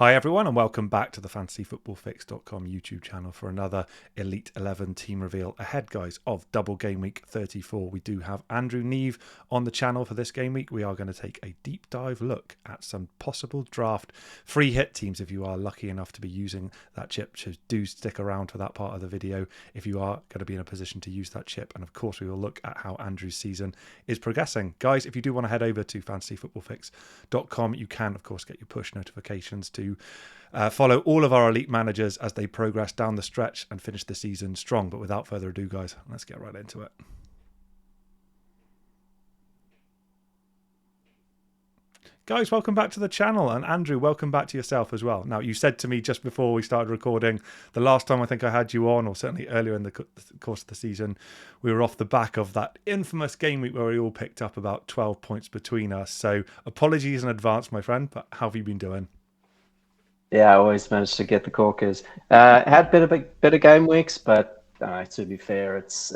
Hi everyone and welcome back to the fantasyfootballfix.com YouTube channel for another Elite 11 team reveal ahead, guys, of Double Game Week 34. We do have Andrew Neave on the channel for this game week. We are going to take a deep dive look at some possible draft free hit teams if you are lucky enough to be using that chip. So do stick around for that part of the video if you are going to be in a position to use that chip. And of course we will look at how Andrew's season is progressing. Guys, if you do want to head over to fantasyfootballfix.com, you can of course get your push notifications to follow all of our elite managers as they progress down the stretch and finish the season strong. But without further ado, guys, let's get right into it. Guys, welcome back to the channel, and Andrew, welcome back to yourself as well. Now, you said to me just before we started recording, the last time I think I had you on, or certainly earlier in the course of the season, we were off the back of that infamous game week where we all picked up about 12 points between us. So apologies in advance, my friend, but how have you been doing? Yeah, I always managed to get the corkers. Had bit of game weeks, but to be fair, it's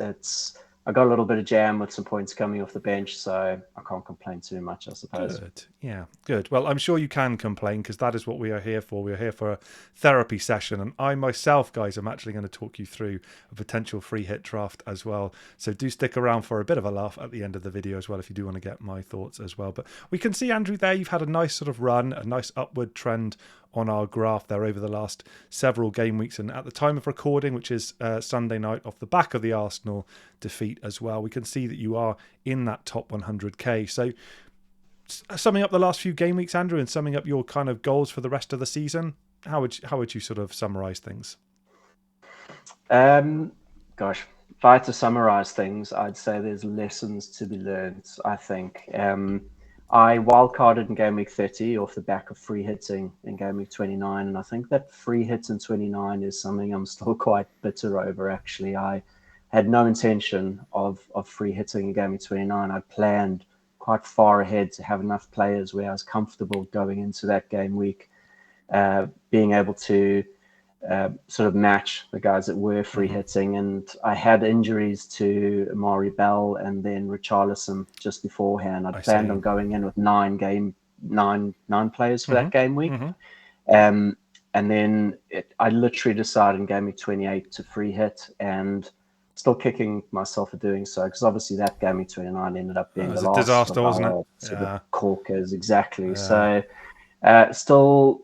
I got a little bit of jam with some points coming off the bench, so I can't complain too much, I suppose. Good. Yeah, good. Well, I'm sure you can complain because that is what we are here for. We are here for a therapy session. And I myself, guys, am actually going to talk you through a potential free hit draft as well. So do stick around for a bit of a laugh at the end of the video as well if you do want to get my thoughts as well. But we can see, Andrew, there you've had a nice sort of run, a nice upward trend on our graph there over the last several game weeks. And at the time of recording, which is Sunday night, off the back of the Arsenal defeat as well, we can see that you are in that top 100k. So summing up the last few game weeks, Andrew, and summing up your kind of goals for the rest of the season, how would you sort of summarize things? Gosh, if I had to summarize things, I'd say there's lessons to be learned, I think. I wildcarded in game week 30 off the back of free hitting in game week 29, and I think that free hit in 29 is something I'm still quite bitter over, actually. I had no intention of free hitting in game week 29. I planned quite far ahead to have enough players where I was comfortable going into that game week, being able to sort of match the guys that were free hitting. And I had injuries to Amari Bell and then Richarlison just beforehand. I'd planned on going in with nine players for that game week. And then I literally decided in game week 28 to free hit, and still kicking myself for doing so, because obviously that game week 29 ended up being the last disaster, wasn't it? Sort of corkers, exactly. Yeah. So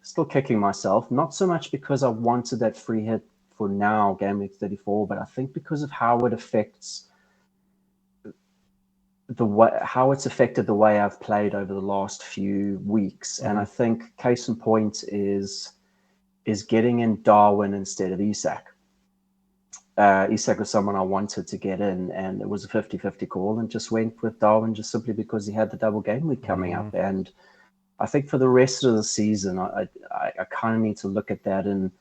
still kicking myself, not so much because I wanted that free hit for now, game week 34, but I think because of how it affects how it's affected the way I've played over the last few weeks. And I think case in point is getting in Darwin instead of Isak. Isak was someone I wanted to get in, and it was a 50-50 call, and just went with Darwin just simply because he had the double game week coming up. And I think for the rest of the season, I kind of need to look at that and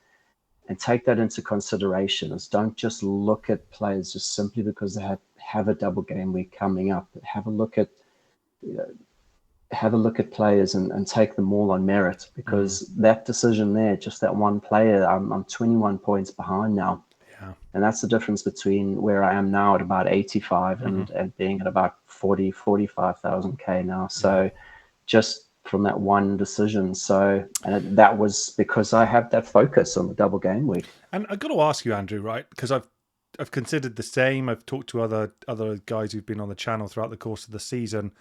take that into consideration. Is don't just look at players just simply because they have a double game week coming up. Have a look at players and take them all on merit, because that decision there, just that one player, I'm 21 points behind now. And that's the difference between where I am now at about 85 and being at about 45,000 K now. So just from that one decision. So, and that was because I have that focus on the double game week. And I've got to ask you, Andrew, right? Because I've considered the same. I've talked to other guys who've been on the channel throughout the course of the season.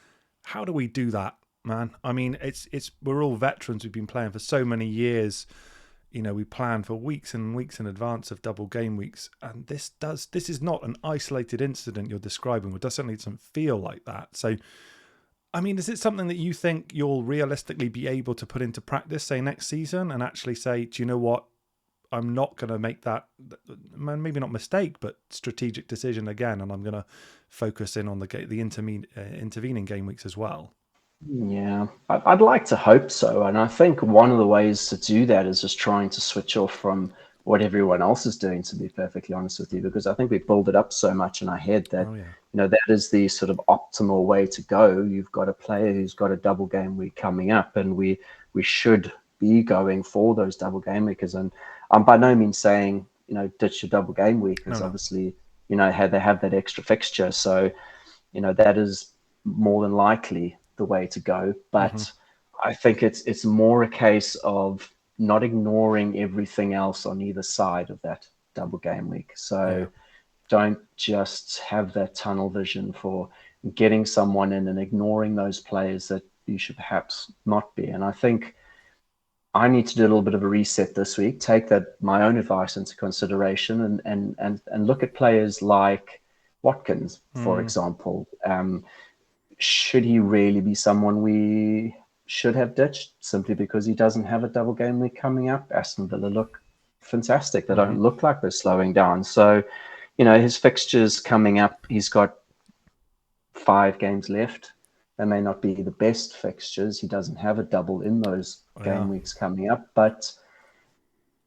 How do we do that, man? I mean, we're all veterans. We've been playing for so many years. You know, we plan for weeks and weeks in advance of double game weeks. And this is not an isolated incident you're describing. It doesn't feel like that. So, I mean, is it something that you think you'll realistically be able to put into practice, say, next season, and actually say, do you know what? I'm not going to make that, maybe not mistake, but strategic decision again, and I'm going to focus in on the intervening game weeks as well. Yeah, I'd like to hope so. And I think one of the ways to do that is just trying to switch off from what everyone else is doing, to be perfectly honest with you, because I think we build it up so much in our head that, that is the sort of optimal way to go. You've got a player who's got a double game week coming up, and we should be going for those double game weekers. And I'm by no means saying, ditch your double game week, because obviously, they have that extra fixture. So, that is more than likely the way to go. But I think it's more a case of not ignoring everything else on either side of that double game week. So don't just have that tunnel vision for getting someone in and ignoring those players that you should perhaps not be. And I think I need to do a little bit of a reset this week, take that my own advice into consideration, and look at players like Watkins, for example. Should he really be someone we should have ditched simply because he doesn't have a double game week coming up? Aston Villa look fantastic. They don't look like they're slowing down. So, his fixtures coming up, he's got 5 games left. They may not be the best fixtures. He doesn't have a double in those game weeks coming up, but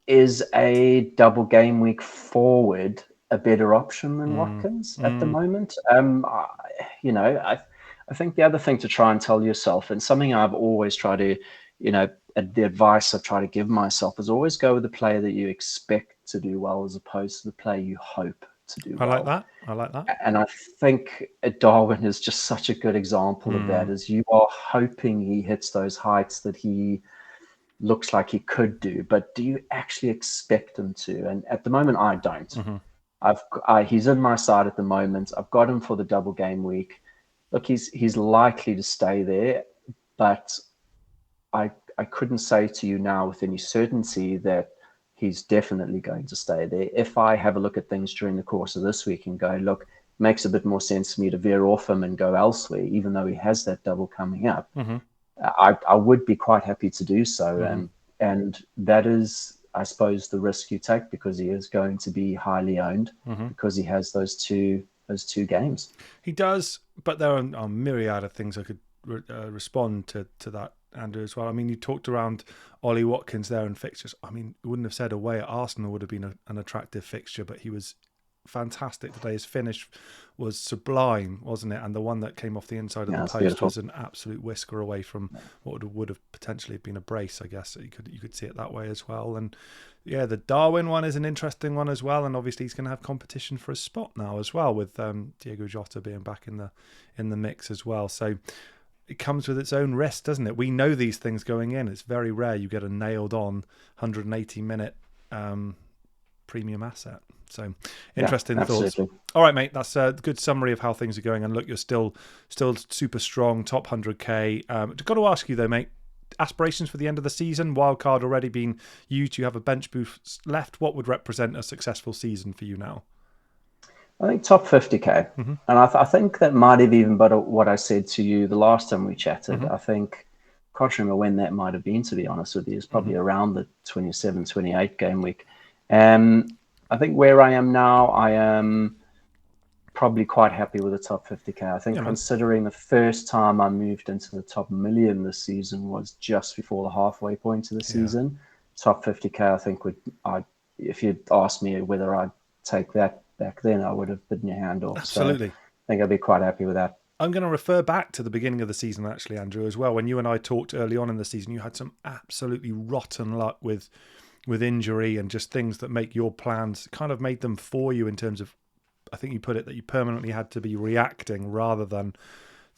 is a double game week forward a better option than Watkins at the moment? I think the other thing to try and tell yourself, and something I've always tried to, the advice I try to give myself is always go with the player that you expect to do well as opposed to the player you hope to do well. I like that. And I think Darwin is just such a good example of that, as you are hoping he hits those heights that he looks like he could do, but do you actually expect him to? And at the moment, I don't. He's in my side at the moment. I've got him for the double game week. Look, he's likely to stay there, but I couldn't say to you now with any certainty that he's definitely going to stay there. If I have a look at things during the course of this week and go, look, it makes a bit more sense for me to veer off him and go elsewhere, even though he has that double coming up, I would be quite happy to do so. And that is, I suppose, the risk you take because he is going to be highly owned because he has those two games. He does, but there are a myriad of things I could respond to that, Andrew, as well. I mean, you talked around Ollie Watkins there and fixtures. I mean, you wouldn't have said away at Arsenal would have been an attractive fixture, but he was fantastic today. His finish was sublime, wasn't it? And the one that came off the inside of the post beautiful. Was an absolute whisker away from what would have potentially been a brace, I guess. You could see it that way as well. And yeah, the Darwin one is an interesting one as well. And obviously he's going to have competition for a spot now as well, with Diego Jota being back in the mix as well. So it comes with its own risk, doesn't it? We know these things going in. It's very rare you get a nailed on 180-minute premium asset. So interesting thoughts. All right, mate. That's a good summary of how things are going. And look, you're still super strong, top 100k. Got to ask you though, mate. Aspirations for the end of the season. Wildcard already been used. You have a bench boost left. What would represent a successful season for you now? I think top 50k, and I think that might have even been what I said to you the last time we chatted. I think, can't remember when that might have been, to be honest with you. It's probably around the 27, 28 game week. I think where I am now, I am probably quite happy with the top 50k. I think considering the first time I moved into the top million this season was just before the halfway point of the season. Top 50k, I think if you'd asked me whether I'd take that back then, I would have bitten your hand off. Absolutely. So I think I'd be quite happy with that. I'm going to refer back to the beginning of the season, actually, Andrew, as well. When you and I talked early on in the season, you had some absolutely rotten luck with injury and just things that make your plans, kind of made them for you in terms of, I think you put it, that you permanently had to be reacting rather than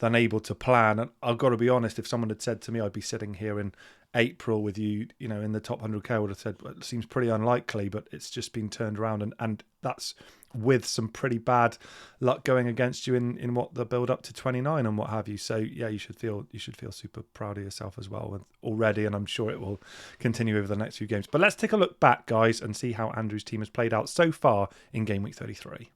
able to plan. And I've got to be honest, if someone had said to me I'd be sitting here in April with you, in the top 100k, I would have said, well, it seems pretty unlikely, but it's just been turned around. And that's with some pretty bad luck going against you in what the build up to 29 and what have you. So yeah, you should feel super proud of yourself as well already, and I'm sure it will continue over the next few games. But let's take a look back, guys, and see how Andrew's team has played out so far in game week 33.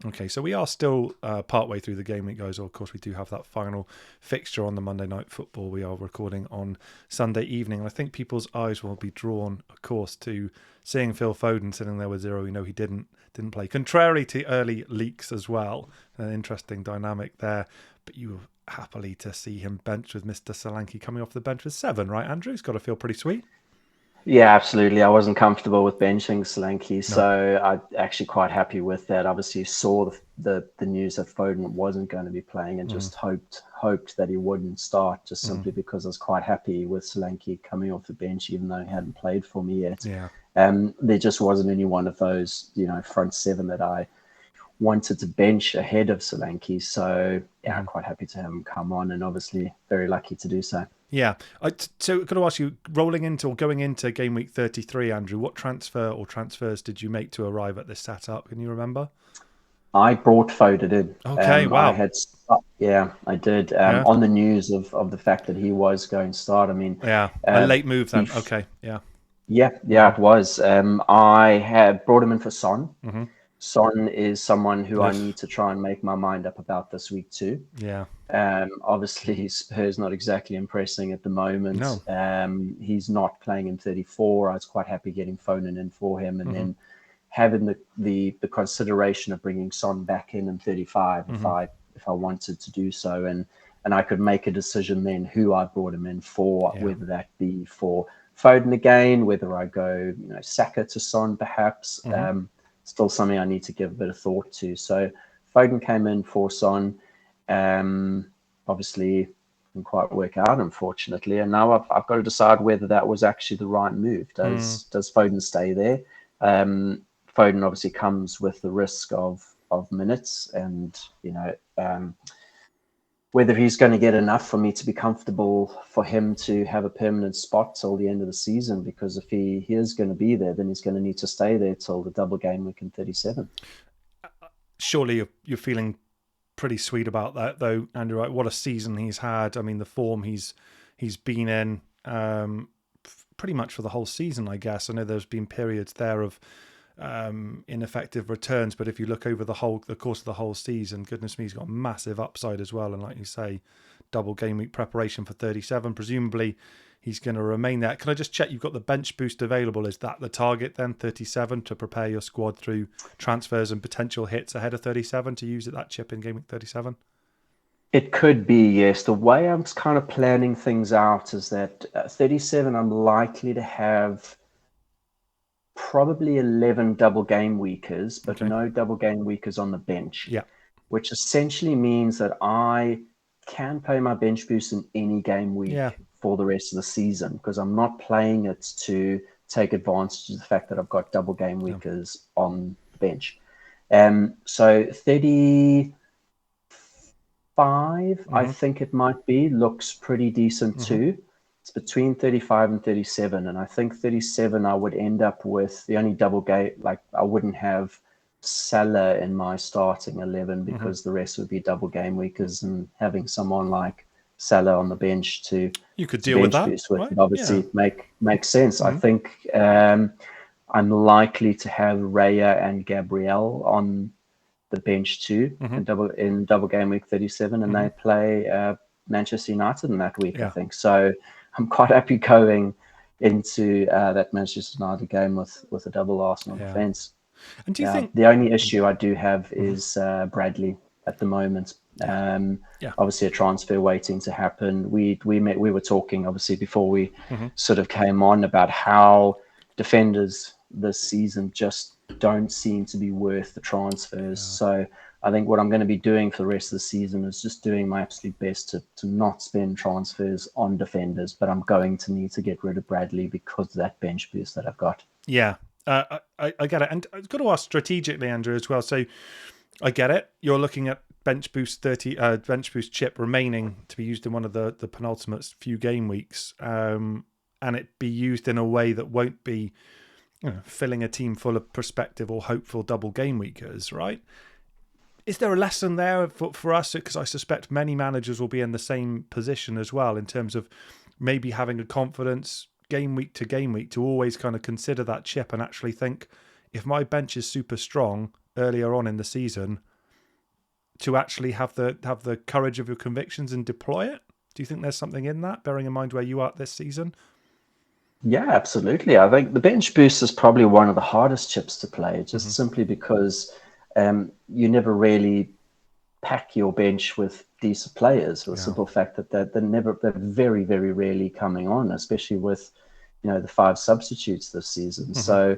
Okay, so we are still partway through the game week, guys. Of course, we do have that final fixture on the Monday Night Football. We are recording on Sunday evening. And I think people's eyes will be drawn, of course, to seeing Phil Foden sitting there with 0. We know he didn't play. Contrary to early leaks as well. An interesting dynamic there. But you were happily to see him benched with Mr. Solanke coming off the bench with 7, right, Andrew? It's got to feel pretty sweet. Yeah, absolutely. I wasn't comfortable with benching Solanke, so I'm actually quite happy with that. Obviously, saw the news that Foden wasn't going to be playing and just hoped that he wouldn't start, just simply because I was quite happy with Solanke coming off the bench, even though he hadn't played for me yet. Yeah. There just wasn't any one of those, front 7 that I wanted to bench ahead of Solanke. So yeah, Mm-hmm. quite happy to have him come on, and obviously very lucky to do so. Yeah. So I've got to ask you, rolling into or going into game week 33, Andrew, what transfer or transfers did you make to arrive at this setup? Can you remember? I brought Foden in. Okay, I wow. had, yeah, I did. Yeah. On the news of the fact that he was going to start. I mean, Yeah. A late move then. bef- Okay. Yeah. yeah, it was. I had brought him in for Son. Mm-hmm. Son is someone who I Ugh. need to try and make my mind up about this week too. Yeah. Obviously, Spurs not exactly impressing at the moment. No. He's not playing in 34. I was quite happy getting Foden in for him, and Mm-hmm. then having the consideration of bringing Son back in 35 Mm-hmm. if I wanted to do so, and I could make a decision then who I brought him in for, Yeah. whether that be for Foden again, whether I go Saka to Son perhaps. Mm-hmm. Still something I need to give a bit of thought to. So Foden came in for Son. Obviously didn't quite work out, unfortunately, and now I've got to decide whether that was actually the right move. Does Foden stay there? Foden obviously comes with the risk of minutes, and whether he's going to get enough for me to be comfortable for him to have a permanent spot till the end of the season. Because if he is going to be there, then he's going to need to stay there till the double game week in 37. Surely you're feeling pretty sweet about that, though, Andrew. Right? What a season he's had. I mean, the form he's been in pretty much for the whole season, I guess. I know there's been periods there of ineffective returns, but if you look over the course of the whole season, goodness me, he's got a massive upside as well. And like you say, double game week preparation for 37. Presumably, he's going to remain there. Can I just check you've got the bench boost available? Is that the target then, 37, to prepare your squad through transfers and potential hits ahead of 37 to use at that chip in game week 37? It could be, yes. The way I'm kind of planning things out is that 37, I'm likely to have probably 11 double game weekers, but Okay. no double game weekers on the bench, Yeah. which essentially means that I can play my bench boost in any game week Yeah. for the rest of the season, because I'm not playing it to take advantage of the fact that I've got double game weekers on the bench. So 35, I think it might be, looks pretty decent too. It's between 35 and 37. And I think 37, I would end up with the only double game, like I wouldn't have Salah in my starting 11 because the rest would be double game weekers, and having someone like Salah on the bench to You could deal with bench that, boost with right? would obviously make sense. I think I'm likely to have Raya and Gabriel on the bench too in double game week 37, and they play Manchester United in that week, I think. So I'm quite happy going into that Manchester United game with a double Arsenal defense. And do you think the only issue I do have is Bradley at the moment? Obviously a transfer waiting to happen. We were talking obviously before we sort of came on about how defenders this season just don't seem to be worth the transfers. So I think what I'm going to be doing for the rest of the season is just doing my absolute best to not spend transfers on defenders, but I'm going to need to get rid of Bradley because of that bench boost that I've got. Yeah, I get it. And I've got to ask strategically, Andrew, as well. So I get it. You're looking at bench boost bench boost chip remaining to be used in one of the penultimate few game weeks, and it be used in a way that won't be filling a team full of prospective or hopeful double game weekers, right? Is there a lesson there for us? Because I suspect many managers will be in the same position as well, in terms of maybe having a confidence game week to always kind of consider that chip and actually think, if my bench is super strong earlier on in the season, to actually have the courage of your convictions and deploy it. Do you think there's something in that, bearing in mind where you are this season? Yeah, absolutely. I think the bench boost is probably one of the hardest chips to play, just simply because you never really pack your bench with decent players, for the simple fact that they're very, very rarely coming on, especially with the 5 substitutes this season. So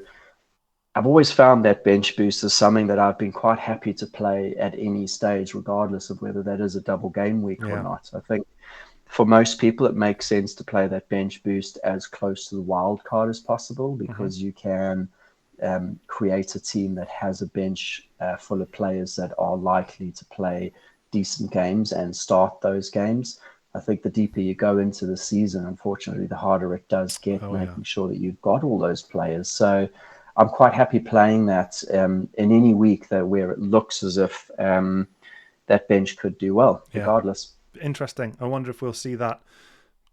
I've always found that bench boost is something that I've been quite happy to play at any stage, regardless of whether that is a double game week or not. I think for most people, it makes sense to play that bench boost as close to the wild card as possible, because you can create a team that has a bench full of players that are likely to play decent games and start those games. I think the deeper you go into the season, unfortunately, the harder it does get making sure that you've got all those players. So I'm quite happy playing that in any week where it looks as if that bench could do well, regardless. Interesting. I wonder if we'll see that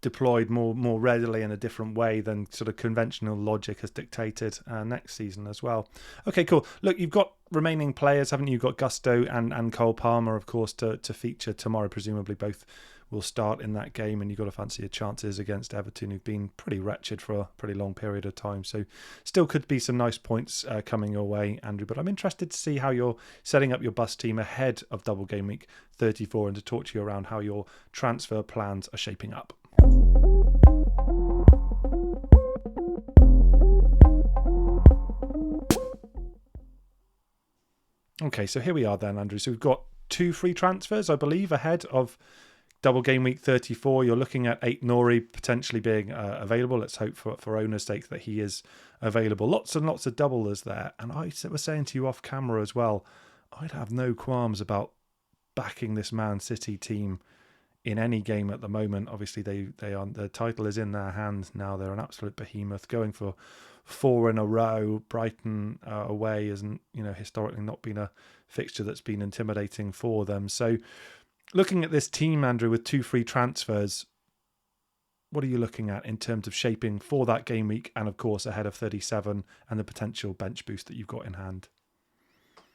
deployed more readily in a different way than sort of conventional logic has dictated next season as well. Okay, cool. Look, you've got remaining players, haven't you? You've got Gusto and Cole Palmer, of course, to feature tomorrow. Presumably both will start in that game, and you've got to fancy your chances against Everton, who've been pretty wretched for a pretty long period of time. So still could be some nice points coming your way, Andrew. But I'm interested to see how you're setting up your bus team ahead of Double Game Week 34 and to talk to you around how your transfer plans are shaping up. Okay, so here we are then, Andrew. So we've got 2 free transfers, I believe, ahead of Double Game Week 34. You're looking at Ait-Nouri potentially being available. Let's hope for owner's sake that he is available. Lots and lots of doublers there. And I was saying to you off camera as well, I'd have no qualms about backing this Man City team in any game at the moment. Obviously, the title is in their hands now. They're an absolute behemoth, going for 4 in a row. Brighton away isn't, historically not been a fixture that's been intimidating for them. So, looking at this team, Andrew, with 2 free transfers, what are you looking at in terms of shaping for that game week, and of course ahead of 37 and the potential bench boost that you've got in hand?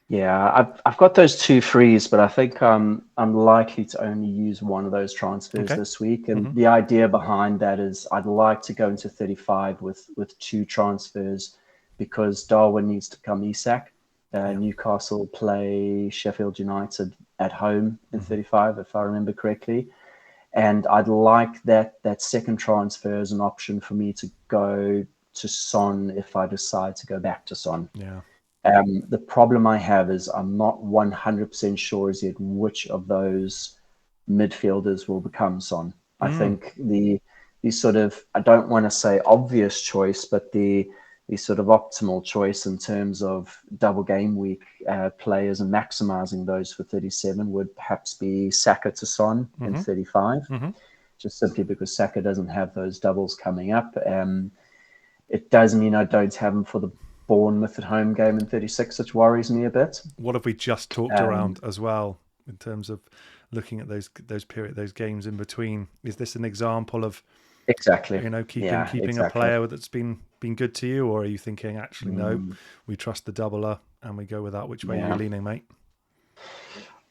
Yeah, I've got those 2 frees, but I think I'm likely to only use one of those transfers this week. And the idea behind that is I'd like to go into 35 with 2 transfers because Darwin needs to become Isak. Newcastle play Sheffield United at home in 35, if I remember correctly. And I'd like that second transfer as an option for me to go to Son if I decide to go back to Son. Yeah. The problem I have is I'm not 100% sure as yet which of those midfielders will become Son. I think the sort of, I don't want to say obvious choice, but the sort of optimal choice in terms of double game week players and maximizing those for 37 would perhaps be Saka to Son in 35, just simply because Saka doesn't have those doubles coming up. It does mean I don't have him for the Bournemouth at home game in 36, which worries me a bit. What have we just talked around as well in terms of looking at those games in between? Is this an example of exactly keeping a player that's been good to you, or are you thinking actually no, we trust the doubler and we go with that? Which way are you leaning, mate?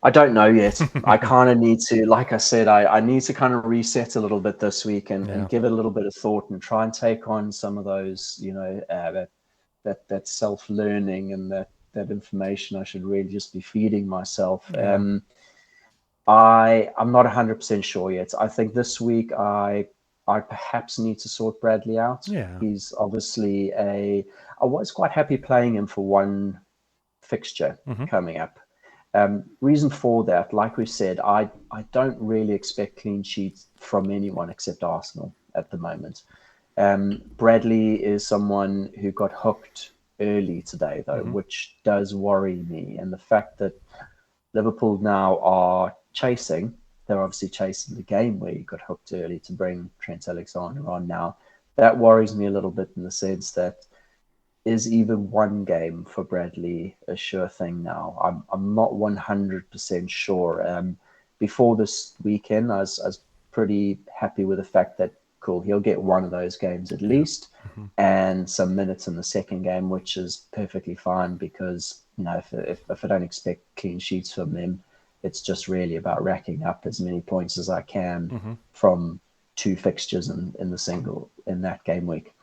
I don't know yet. I kind of need to, like I said, I need to kind of reset a little bit this week and give it a little bit of thought and try and take on some of those, that self-learning and that information I should really just be feeding myself. I'm not 100% sure yet. I think this week I perhaps need to sort Bradley out. Yeah. He's obviously I was quite happy playing him for one fixture coming up. Reason for that, like we said, I don't really expect clean sheets from anyone except Arsenal at the moment. Bradley is someone who got hooked early today, though, which does worry me. And the fact that Liverpool now are chasing, they're obviously chasing the game where he got hooked early to bring Trent Alexander on now. That worries me a little bit in the sense that is even one game for Bradley a sure thing now? I'm not 100% sure. Before this weekend, I was pretty happy with the fact that cool, he'll get one of those games at least, and some minutes in the second game, which is perfectly fine because if I don't expect clean sheets from them, it's just really about racking up as many points as I can from 2 fixtures in that game week.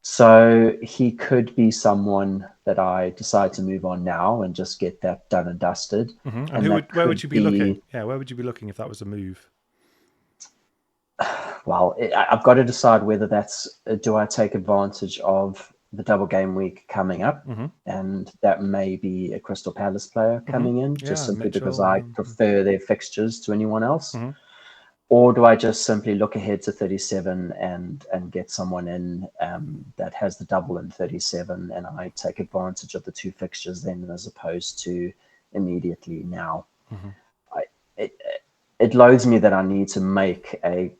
So he could be someone that I decide to move on now and just get that done and dusted. And where would you be looking? Yeah, where would you be looking if that was a move? Well, I've got to decide whether do I take advantage of the double game week coming up, and that may be a Crystal Palace player coming in, just simply because I prefer their fixtures to anyone else. or do I just simply look ahead to 37 and get someone in that has the double in 37, and I take advantage of the two fixtures then, as opposed to immediately now? It loads me that I need to make a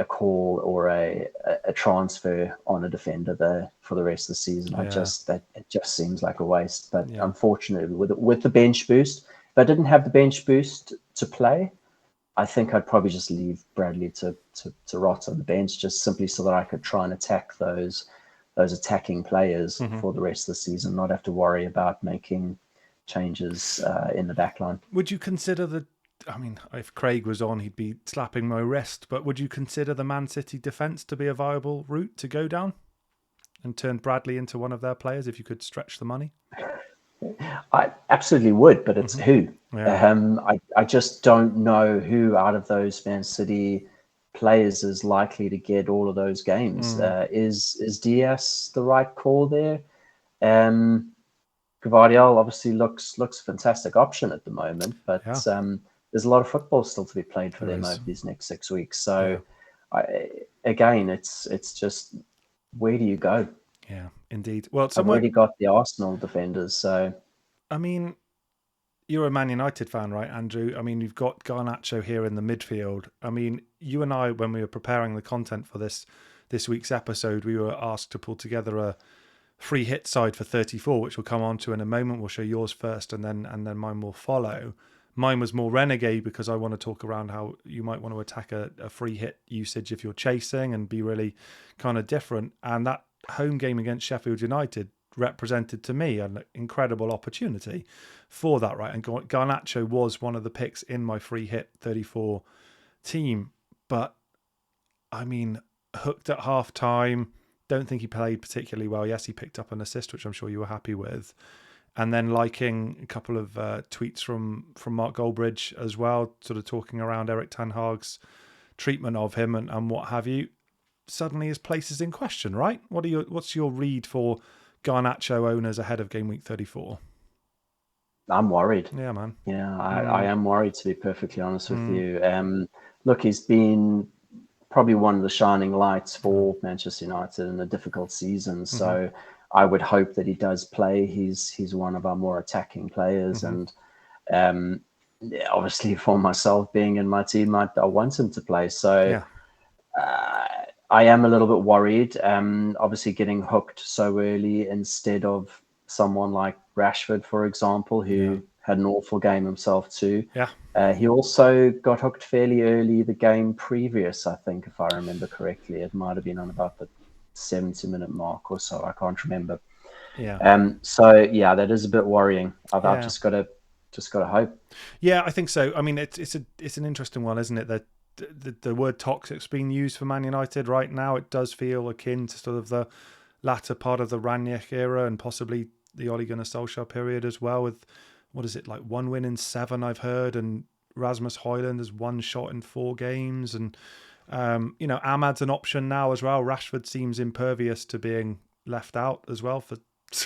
call or a transfer on a defender there for the rest of the season. It just seems like a waste. But unfortunately, with the bench boost, if I didn't have the bench boost to play, I think I'd probably just leave Bradley to rot on the bench, just simply so that I could try and attack those attacking players for the rest of the season, not have to worry about making changes in the back line. Would you consider if Craig was on, he'd be slapping my wrist, but would you consider the Man City defence to be a viable route to go down and turn Bradley into one of their players if you could stretch the money? I absolutely would, but it's who? Yeah. I just don't know who out of those Man City players is likely to get all of those games. Is Diaz the right call there? Gvardiol obviously looks a fantastic option at the moment, but there's a lot of football still to be played for them over these next 6 weeks. So it's just, where do you go? Yeah, indeed. Well, I've already got the Arsenal defenders, so... I mean, you're a Man United fan, right, Andrew? I mean, you've got Garnacho here in the midfield. I mean, you and I, when we were preparing the content for this week's episode, we were asked to pull together a free hit side for 34, which we'll come on to in a moment. We'll show yours first, and then mine will follow. Mine was more renegade because I want to talk around how you might want to attack a free hit usage if you're chasing and be really kind of different. And that home game against Sheffield United represented to me an incredible opportunity for that, right? And Garnacho was one of the picks in my free hit 34 team. But I mean, hooked at half time, don't think he played particularly well. Yes, he picked up an assist, which I'm sure you were happy with. And then liking a couple of tweets from Mark Goldbridge as well, sort of talking around Eric Ten Hag's treatment of him and what have you. Suddenly his place is in question, right? What's your read for Garnacho owners ahead of game week 34? I'm worried. Yeah, man. Yeah, I am worried, to be perfectly honest with you. Look, he's been probably one of the shining lights for Manchester United in a difficult season. So I would hope that he does play. He's one of our more attacking players, and obviously for myself being in my team, I want him to play. So I am a little bit worried. Obviously getting hooked so early instead of someone like Rashford, for example, who had an awful game himself too. He also got hooked fairly early the game previous, I think, if I remember correctly. It might have been on about the 70-minute mark or so. I can't remember. So that is a bit worrying. I've just got to hope. Yeah, I think so. I mean, it's an interesting one, isn't it? That the word toxic's being used for Man United right now. It does feel akin to sort of the latter part of the Ranić era and possibly the Ole Gunnar Solskjaer period as well, with, what is it, like 1 win in 7 I've heard, and Rasmus Højlund has 1 shot in 4 games, and Ahmad's an option now as well. Rashford seems impervious to being left out as well for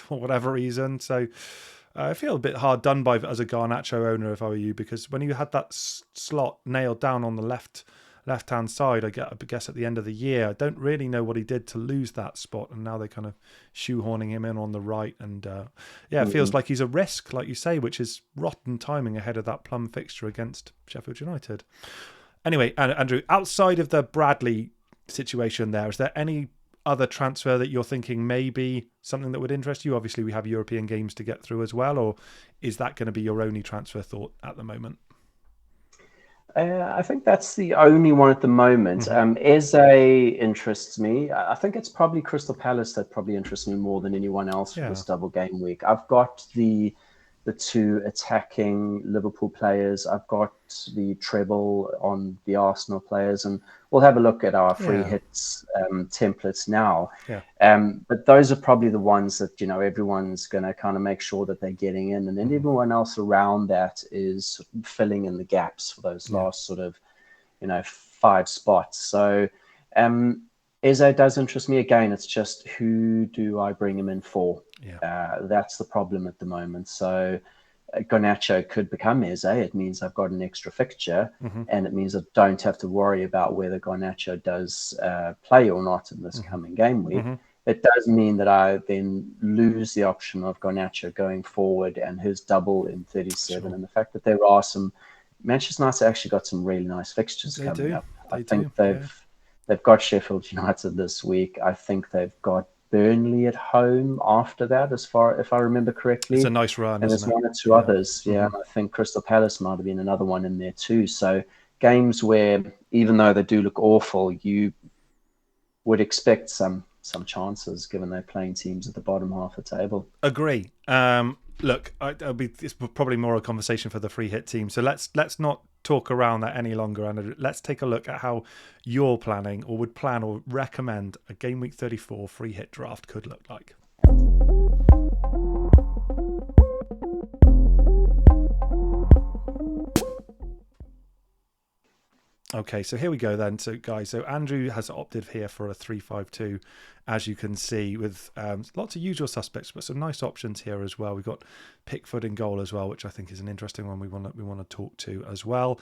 whatever reason. So I feel a bit hard done by as a Garnacho owner if I were you, because when you had that slot nailed down on the left-hand side, I guess at the end of the year, I don't really know what he did to lose that spot, and now they're kind of shoehorning him in on the right, and it feels like he's a risk, like you say, which is rotten timing ahead of that plum fixture against Sheffield United. Anyway, Andrew, outside of the Bradley situation there, is there any other transfer that you're thinking may be something that would interest you? Obviously, we have European games to get through as well, or is that going to be your only transfer thought at the moment? I think that's the only one at the moment. Eze interests me. I think it's probably Crystal Palace that probably interests me more than anyone else for this double game week. I've got the 2 attacking Liverpool players. I've got the treble on the Arsenal players, and we'll have a look at our free hits templates now. But those are probably the ones that, everyone's going to kind of make sure that they're getting in, and then everyone else around that is filling in the gaps for those last sort of, 5 spots. So Eze does interest me. Again, it's just, who do I bring him in for? That's the problem at the moment. So Garnacho could become Eze. It means I've got an extra fixture, Mm-hmm. and it means I don't have to worry about whether Garnacho does play or not in this coming game week. Mm-hmm. It does mean that I then lose the option of Garnacho going forward and his double in 37. Sure. And the fact that there are some Manchester United actually got some really nice fixtures They coming do. up. They I think do. they've got Sheffield United this week. I think they've got Burnley at home after that, as far if I remember It's a correctly. nice run, And isn't there's it? one or two Yeah. others. Yeah, Mm-hmm. I think Crystal Palace might have been another one in there too. So games where, even though they do look awful, you would expect some chances given they're playing teams at the bottom half of the table. Agree. Look, it's probably more a conversation for the free hit team. So let's not talk around that any longer, Andrew. Let's take a look at how you're planning, or would plan, or recommend a game week 34 free hit draft could look like. Okay, so here we go then. So guys, so Andrew has opted here for a 3-5-2, as you can see, with lots of usual suspects, but some nice options here as well. We've got Pickford in goal as well, which I think is an interesting one we want to talk to as well.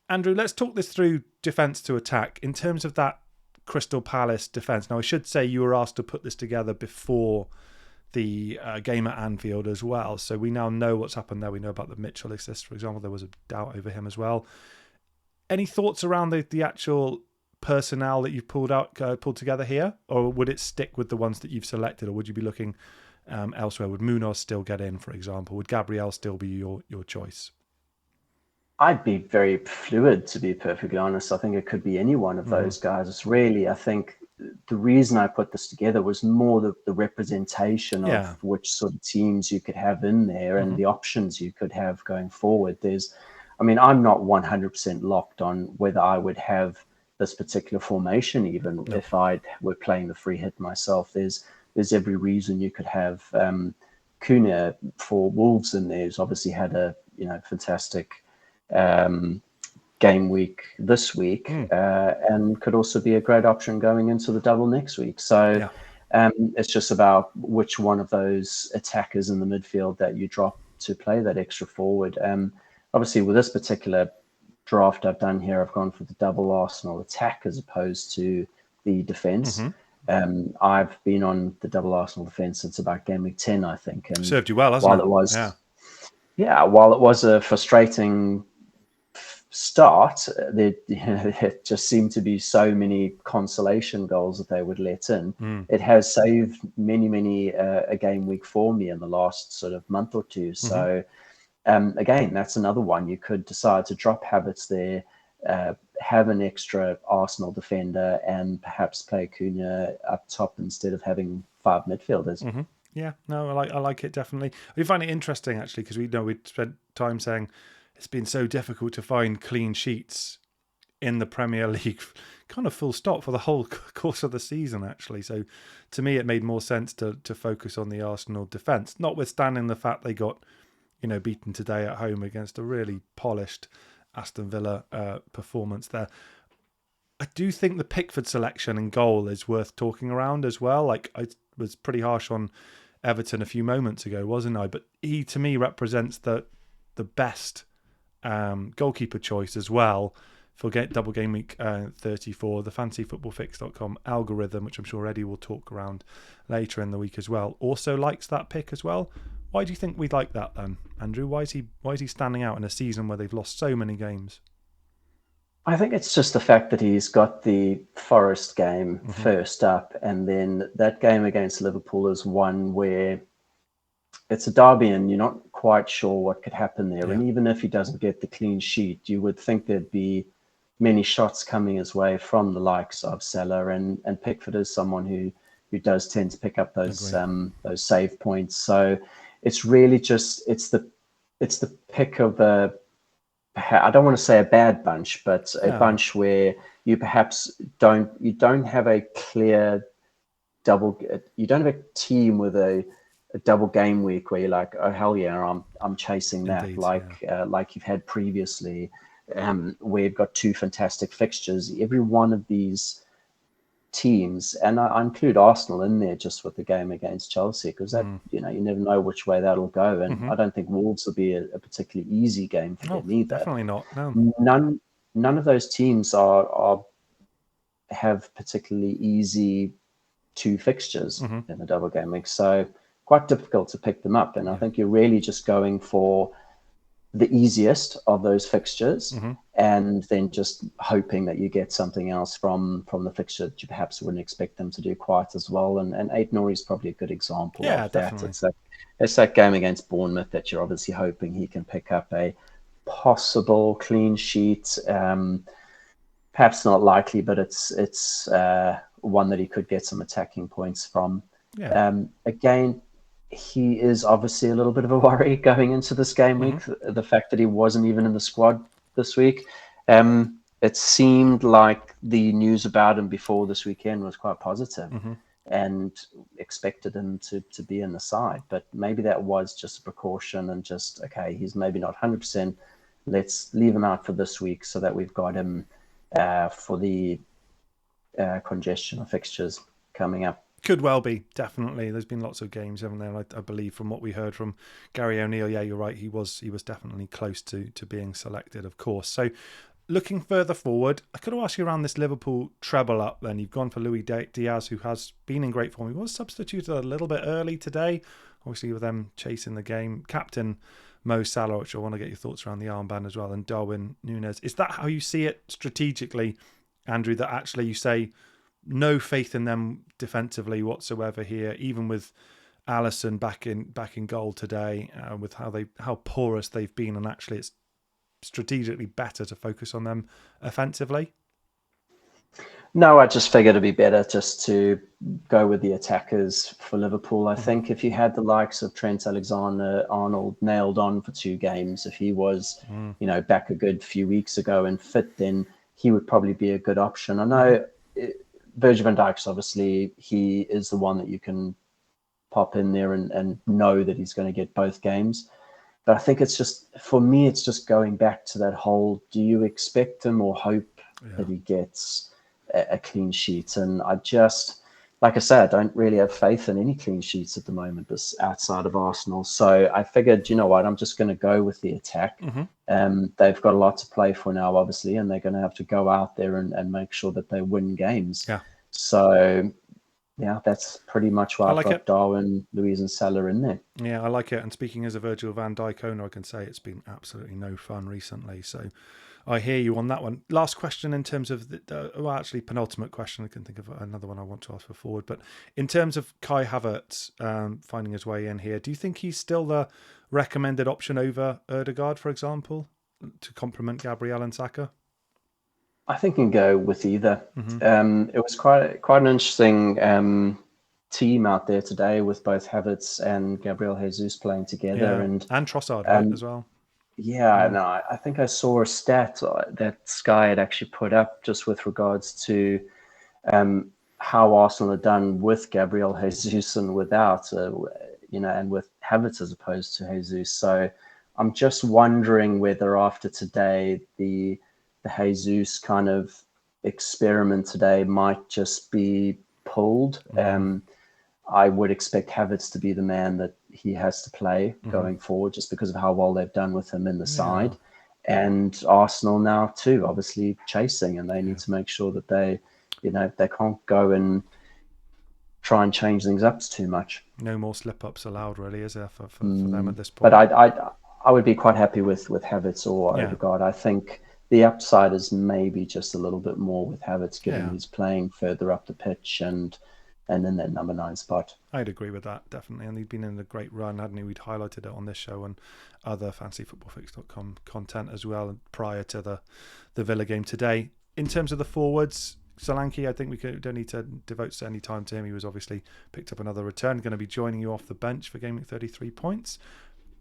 Andrew, let's talk this through defence to attack. In terms of that Crystal Palace defence, now I should say you were asked to put this together before the game at Anfield as well, so we now know what's happened there. We know about the Mitchell assist, for example. There was a doubt over him as well. Any thoughts around the actual personnel that you've pulled together here, or would it stick with the ones that you've selected, or would you be looking elsewhere? Would Munoz still get in, for example? Would Gabriel still be your choice? I'd be very fluid, to be perfectly honest. I think it could be any one of those guys. It's really, I think the reason I put this together was more the representation of which sort of teams you could have in there and the options you could have going forward. I'm not 100% locked on whether I would have this particular formation, even if I were playing the free hit myself. There's every reason you could have Cunha for Wolves in there, who's obviously had a fantastic game week this week, and could also be a great option going into the double next week. So it's just about which one of those attackers in the midfield that you drop to play that extra forward. Obviously, with this particular draft I've done here, I've gone for the double Arsenal attack as opposed to the defence. I've been on the double Arsenal defence since about game week 10, I think. And served you well, hasn't it? While it was a frustrating start, there just seemed to be so many consolation goals that they would let in. It has saved many a game week for me in the last sort of month or two. So again, that's another one. You could decide to drop habits there, have an extra Arsenal defender, and perhaps play Cunha up top instead of having 5 midfielders. Yeah, no, I like it definitely. We find it interesting actually because we'd spent time saying it's been so difficult to find clean sheets in the Premier League, kind of full stop, for the whole course of the season actually. So to me, it made more sense to focus on the Arsenal defence, notwithstanding the fact they got beaten today at home against a really polished Aston Villa performance there. I do think the Pickford selection in goal is worth talking around as well. Like, I was pretty harsh on Everton a few moments ago, wasn't I? But he, to me, represents the best goalkeeper choice as well for Double Game Week 34, the fantasyfootballfix.com algorithm, which I'm sure Eddie will talk around later in the week as well, also likes that pick as well. Why do you think we like that then, Andrew? Why is he standing out in a season where they've lost so many games? I think it's just the fact that he's got the Forest game first up, and then that game against Liverpool is one where it's a derby and you're not quite sure what could happen there. Yeah. And even if he doesn't get the clean sheet, you would think there'd be many shots coming his way from the likes of Salah, and Pickford is someone who does tend to pick up those save points. So it's really just it's the pick of I don't want to say a bad bunch, but a bunch where you perhaps don't have a clear you don't have a team with a double game week where you're like, oh hell yeah, I'm chasing that. Indeed, like you've had previously, where you've got 2 fantastic fixtures. Every one of these teams, and I include Arsenal in there just with the game against Chelsea, because that you never know which way that'll go, and I don't think Wolves will be a particularly easy game for them either. Definitely not. No, none of those teams have particularly easy 2 fixtures in the double game week, so quite difficult to pick them up. And I think you're really just going for the easiest of those fixtures, and then just hoping that you get something else from the fixture that you perhaps wouldn't expect them to do quite as well. And Aït-Nouri is probably a good example of definitely. that. It's that game against Bournemouth that you're obviously hoping he can pick up a possible clean sheet. Perhaps not likely, but it's one that he could get some attacking points from. Again, he is obviously a little bit of a worry going into this game week. The fact that he wasn't even in the squad this week. It seemed like the news about him before this weekend was quite positive, and expected him to be in the side. But maybe that was just a precaution, and just, okay, he's maybe not 100%. Let's leave him out for this week so that we've got him for the congestion of fixtures coming up. Could well be, definitely. There's been lots of games, haven't there? I believe from what we heard from Gary O'Neill, yeah, you're right. He was definitely close to being selected, of course. So looking further forward, I could ask you around this Liverpool treble up then. You've gone for Luis Diaz, who has been in great form. He was substituted a little bit early today, obviously with them chasing the game. Captain Mo Salah, which I want to get your thoughts around the armband as well, and Darwin Núñez. Is that how you see it strategically, Andrew, that actually you say no faith in them defensively whatsoever here, even with Alisson back in goal today, with how porous they've been, and actually it's strategically better to focus on them offensively? No, I just figured it'd be better just to go with the attackers for Liverpool. I think if you had the likes of Trent Alexander-Arnold nailed on for 2 games, if he was, back a good few weeks ago and fit, then he would probably be a good option. I know Virgil van Dijk's obviously, he is the one that you can pop in there and know that he's going to get both games. But I think it's just, for me, it's just going back to that whole, do you expect him or hope that he gets a clean sheet? And I just, like I said, I don't really have faith in any clean sheets at the moment outside of Arsenal. So I figured, you know what, I'm just going to go with the attack. They've got a lot to play for now, obviously, and they're going to have to go out there and make sure that they win games. So, yeah, that's pretty much why I've got Darwin, Luiz and Salah in there. Yeah, I like it. And speaking as a Virgil van Dijk owner, I can say it's been absolutely no fun recently. So I hear you on that one. Last question in terms of actually penultimate question. I can think of another one I want to ask for forward. But in terms of Kai Havertz finding his way in here, do you think he's still the recommended option over Ødegaard, for example, to complement Gabriel and Saka? I think you can go with either. It was quite an interesting team out there today with both Havertz and Gabriel Jesus playing together, and Trossard as well. Yeah, no, I think I saw a stat that Sky had actually put up just with regards to how Arsenal had done with Gabriel Jesus and without, and with Havertz as opposed to Jesus. So I'm just wondering whether after today the Jesus kind of experiment today might just be pulled. I would expect Havertz to be the man that he has to play going forward, just because of how well they've done with him in the side. And Arsenal now too, obviously chasing, and they need to make sure that they can't go and try and change things up too much. No more slip-ups allowed, really, is there, for them at this point? But I would be quite happy with Havertz or Ødegaard. I think the upside is maybe just a little bit more with Havertz, given he's playing further up the pitch and in that number 9 spot. I'd agree with that, definitely. And he'd been in a great run, hadn't he? We'd highlighted it on this show and other fantasyfootballfix.com content as well prior to the Villa game today. In terms of the forwards, Solanke, I think we don't need to devote any time to him. He was obviously picked up another return, going to be joining you off the bench for Game Week 33 points.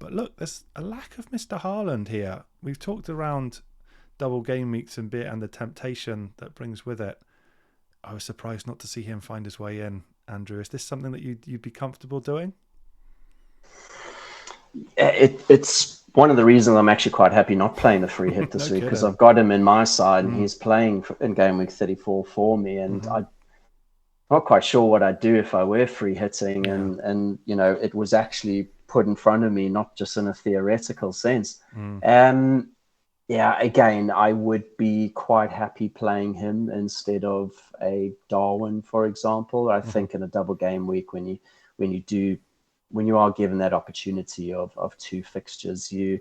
But look, there's a lack of Mr. Haaland here. We've talked around double game weeks and the temptation that brings with it. I was surprised not to see him find his way in. Andrew, is this something that you'd be comfortable doing? It's one of the reasons I'm actually quite happy not playing the free hit this week, because I've got him in my side and he's playing in Game Week 34 for me. And not quite sure what I'd do if I were free hitting, and it was actually put in front of me, not just in a theoretical sense. Yeah, again, I would be quite happy playing him instead of a Darwin, for example. I think in a double game week, when you are given that opportunity of two fixtures, you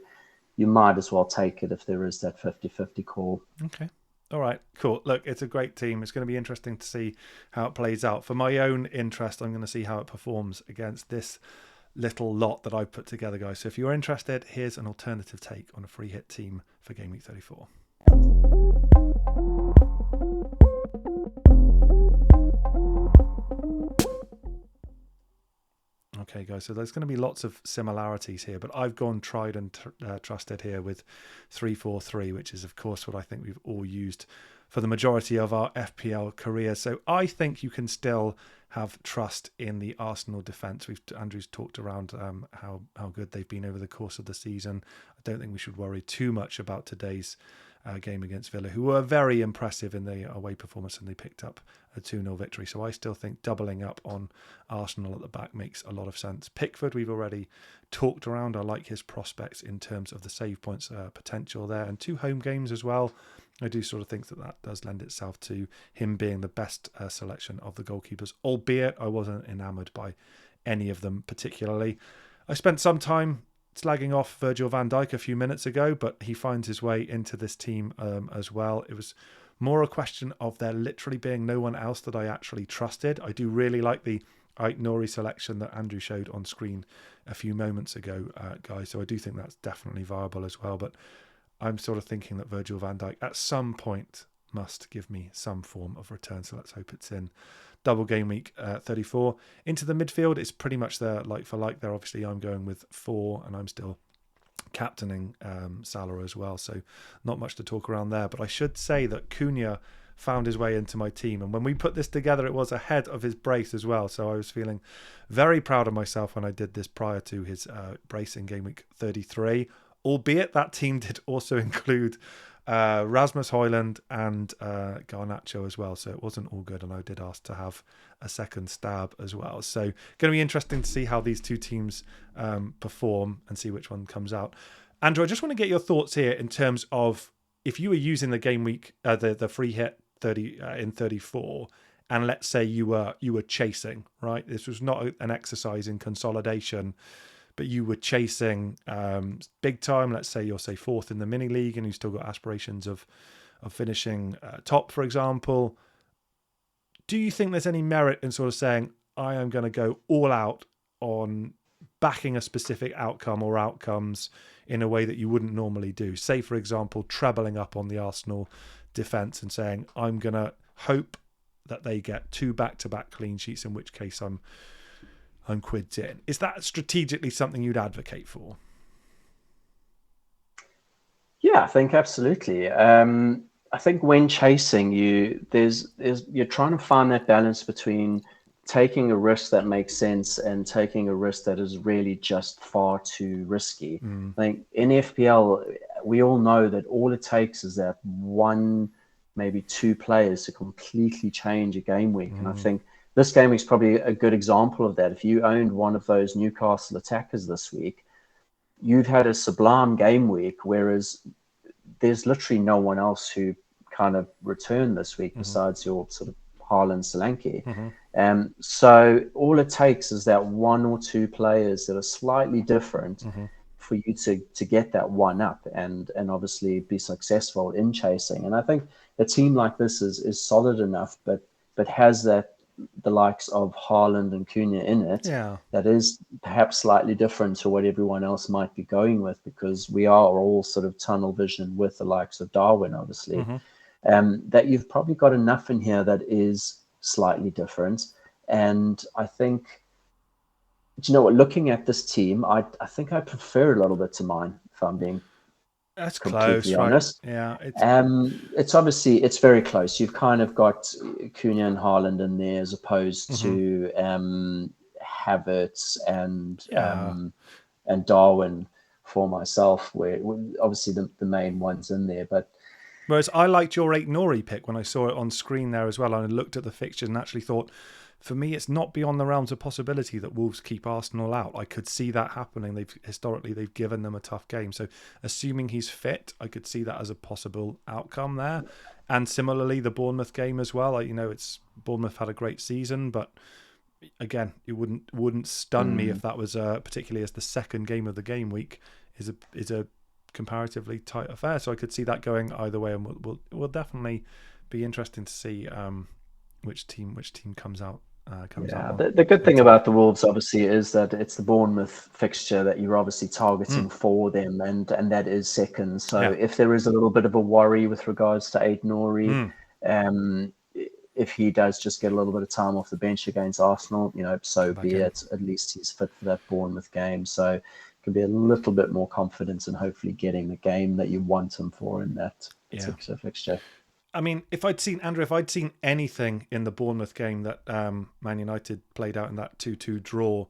might as well take it if there is that 50-50 call. Okay. All right, cool. Look, it's a great team. It's going to be interesting to see how it plays out. For my own interest, I'm going to see how it performs against this little lot that I put together, guys. So if you're interested, here's an alternative take on a free hit team for Game Week 34. Okay, guys, so there's going to be lots of similarities here, but I've gone tried and trusted here with 3-4-3, which is, of course, what I think we've all used for the majority of our FPL careers. So I think you can still have trust in the Arsenal defence. Andrew's talked around how good they've been over the course of the season. I don't think we should worry too much about today's game against Villa, who were very impressive in the away performance, and they picked up a 2-0 victory. So I still think doubling up on Arsenal at the back makes a lot of sense. Pickford, we've already talked around. I like his prospects in terms of the save points potential there, and 2 home games as well. I do sort of think that does lend itself to him being the best selection of the goalkeepers, albeit I wasn't enamoured by any of them particularly. I spent some time slagging off Virgil van Dijk a few minutes ago, but he finds his way into this team as well. It was more a question of there literally being no one else that I actually trusted. I do really like the Ait-Nouri selection that Andrew showed on screen a few moments ago, guys, so I do think that's definitely viable as well, but I'm sort of thinking that Virgil van Dijk at some point must give me some form of return, so let's hope it's in double game week 34. Into the midfield, it's pretty much there like for like there. Obviously, I'm going with 4, and I'm still captaining Salah as well, so not much to talk around there. But I should say that Cunha found his way into my team, and when we put this together, it was ahead of his brace as well, so I was feeling very proud of myself when I did this prior to his brace in game week 33, albeit that team did also include Rasmus Højlund and Garnacho as well, so it wasn't all good, and I did ask to have a second stab as well. So going to be interesting to see how these two teams perform and see which one comes out. Andrew, I just want to get your thoughts here in terms of if you were using the game week, the free hit 30 in 34, and let's say you were chasing, right? This was not an exercise in consolidation, but you were chasing big time. Let's say you're 4th in the mini league and you've still got aspirations of finishing top, for example. Do you think there's any merit in sort of saying, I am going to go all out on backing a specific outcome or outcomes in a way that you wouldn't normally do? Say, for example, trebling up on the Arsenal defence and saying, I'm going to hope that they get 2 back-to-back clean sheets, in which case I'm quids in. Is that strategically something you'd advocate for? Yeah, I think absolutely. I think when chasing, you're trying to find that balance between taking a risk that makes sense and taking a risk that is really just far too risky. I think in FPL, we all know that all it takes is that 1, maybe 2 players to completely change a game week. And I think this game is probably a good example of that. If you owned one of those Newcastle attackers this week, you've had a sublime game week, whereas there's literally no one else who kind of returned this week besides your sort of Haaland Solanke. So all it takes is that 1 or 2 players that are slightly different for you to get that one up and obviously be successful in chasing. And I think a team like this is solid enough, but has the likes of Haaland and Cunha in it, that is perhaps slightly different to what everyone else might be going with, because we are all sort of tunnel vision with the likes of Darwin, obviously, that you've probably got enough in here that is slightly different. And I think, do you know what, looking at this team, I think I prefer a little bit to mine, if I'm being That's completely close, honest. Right? Yeah, it's obviously, it's very close. You've kind of got Cunha and Haaland in there as opposed to Havertz and Darwin for myself, where obviously the main ones in there. But Whereas I liked your Eight Nori pick when I saw it on screen there as well, and I looked at the fixtures and actually thought, for me, it's not beyond the realms of possibility that Wolves keep Arsenal out. I could see that happening. Historically they've given them a tough game, so assuming he's fit, I could see that as a possible outcome there. And similarly, the Bournemouth game as well. It's Bournemouth had a great season, but again, it wouldn't stun me if that was particularly as the second game of the game week is a comparatively tight affair. So I could see that going either way, and will definitely be interesting to see which team comes out. The good thing about the Wolves obviously is that it's the Bournemouth fixture that you're obviously targeting for them, and that is second. So if there is a little bit of a worry with regards to Aid Nori, if he does just get a little bit of time off the bench against Arsenal, so be it. At least he's fit for that Bournemouth game, so can be a little bit more confidence in hopefully getting the game that you want him for in that particular fixture. I mean, if I'd seen anything in the Bournemouth game that Man United played out in that 2-2 draw,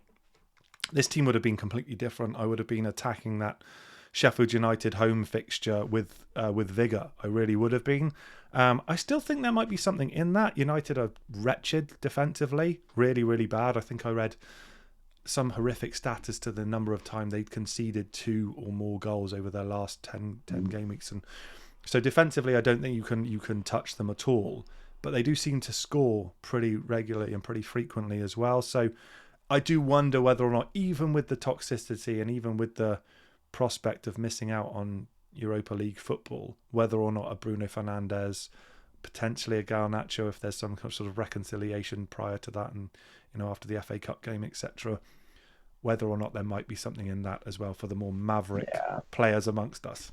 this team would have been completely different. I would have been attacking that Sheffield United home fixture with vigour. I really would have been. I still think there might be something in that. United are wretched defensively, really, really bad. I think I read some horrific stat as to the number of times they'd conceded 2 or more goals over their last 10 game weeks, and so defensively, I don't think you can touch them at all. But they do seem to score pretty regularly and pretty frequently as well. So I do wonder whether or not, even with the toxicity and even with the prospect of missing out on Europa League football, whether or not a Bruno Fernandes, potentially a Garnacho, if there's some sort of reconciliation prior to that, and after the FA Cup game, etc., whether or not there might be something in that as well for the more maverick players amongst us.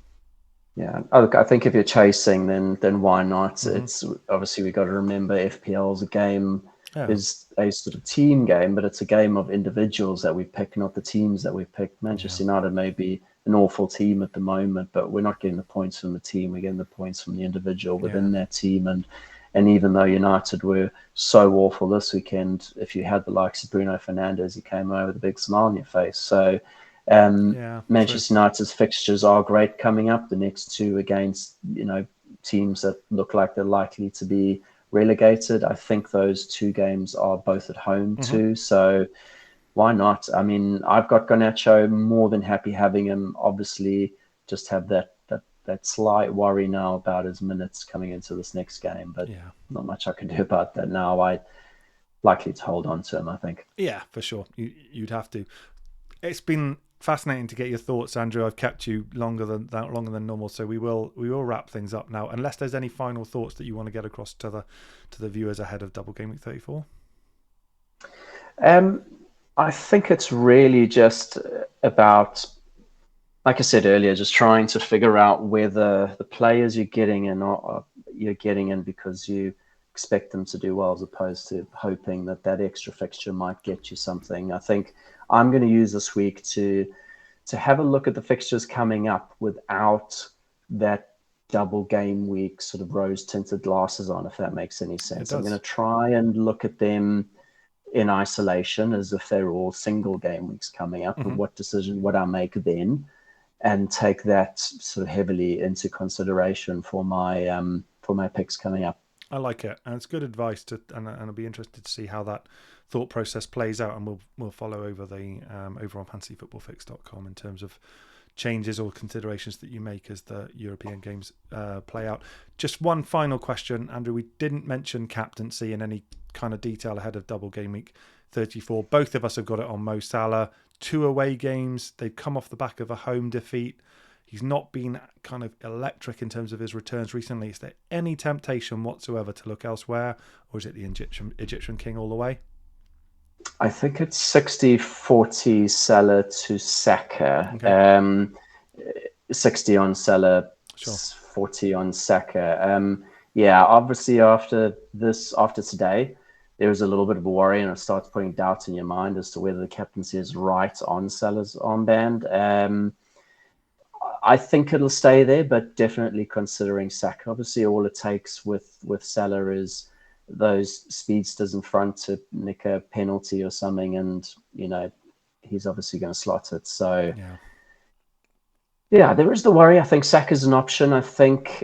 Yeah, I think if you're chasing, then why not? It's obviously we got to remember FPL is a game, is a sort of team game, but it's a game of individuals that we pick, not the teams that we pick. Manchester United may be an awful team at the moment, but we're not getting the points from the team. We're getting the points from the individual within that team. And even though United were so awful this weekend, if you had the likes of Bruno Fernandes, he came away with a big smile on your face. So Manchester United's fixtures are great coming up. The next 2 against teams that look like they're likely to be relegated. I think those 2 games are both at home too. So why not? I mean, I've got Garnacho, more than happy having him. Obviously, just have that slight worry now about his minutes coming into this next game, but not much I can do about that now. I likely to hold on to him, I think. Yeah, for sure. You'd have to. It's been fascinating to get your thoughts, Andrew. I've kept you longer than normal, so we will wrap things up now. Unless there's any final thoughts that you want to get across to the viewers ahead of Double Gameweek 34. I think it's really just about, like I said earlier, just trying to figure out whether the players you're getting in you're getting in because you expect them to do well, as opposed to hoping that extra fixture might get you something. I think I'm going to use this week to have a look at the fixtures coming up without that double game week sort of rose-tinted glasses on, if that makes any sense. I'm going to try and look at them in isolation as if they're all single game weeks coming up, and what decision would I make then, and take that sort of heavily into consideration for my picks coming up. I like it, and it's good advice and I'll be interested to see how that thought process plays out, and we'll follow over on fantasyfootballfix.com in terms of changes or considerations that you make as the European games play out. Just one final question, Andrew. We didn't mention captaincy in any kind of detail ahead of Double Game Week 34. Both of us have got it on Mo Salah. 2 away games. They've come off the back of a home defeat. He's not been kind of electric in terms of his returns recently. Is there any temptation whatsoever to look elsewhere, or is it the Egyptian King all the way? I think it's 60-40 Salah to Saka. Okay. 60 on Salah, Sure. 40 on Saka. Obviously after today, there was a little bit of a worry, and it starts putting doubt in your mind as to whether the captaincy is right on Salah's armband. I think it'll stay there, but definitely considering Saka. Obviously, all it takes with Salah is those speedsters in front to nick a penalty or something, and he's obviously going to slot it. So Yeah, there is the worry. I think Saka's an option. I think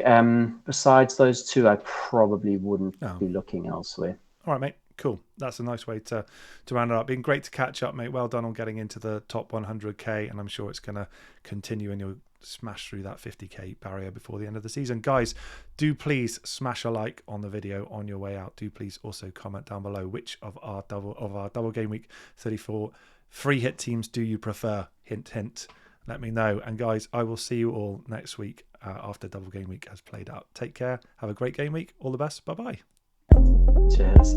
besides those two, I probably wouldn't Oh, be looking elsewhere. all right, mate. Cool. That's a nice way to round it up. Been great to catch up, mate. Well done on getting into the top 100k, and I'm sure it's going to continue, and you'll smash through that 50k barrier before the end of the season. Guys, do please smash a like on the video on your way out. Do please also comment down below which of our double game week 34 free hit teams do you prefer? Hint, hint. Let me know. And guys, I will see you all next week after double game week has played out. Take care. Have a great game week. All the best. Bye bye. Cheers.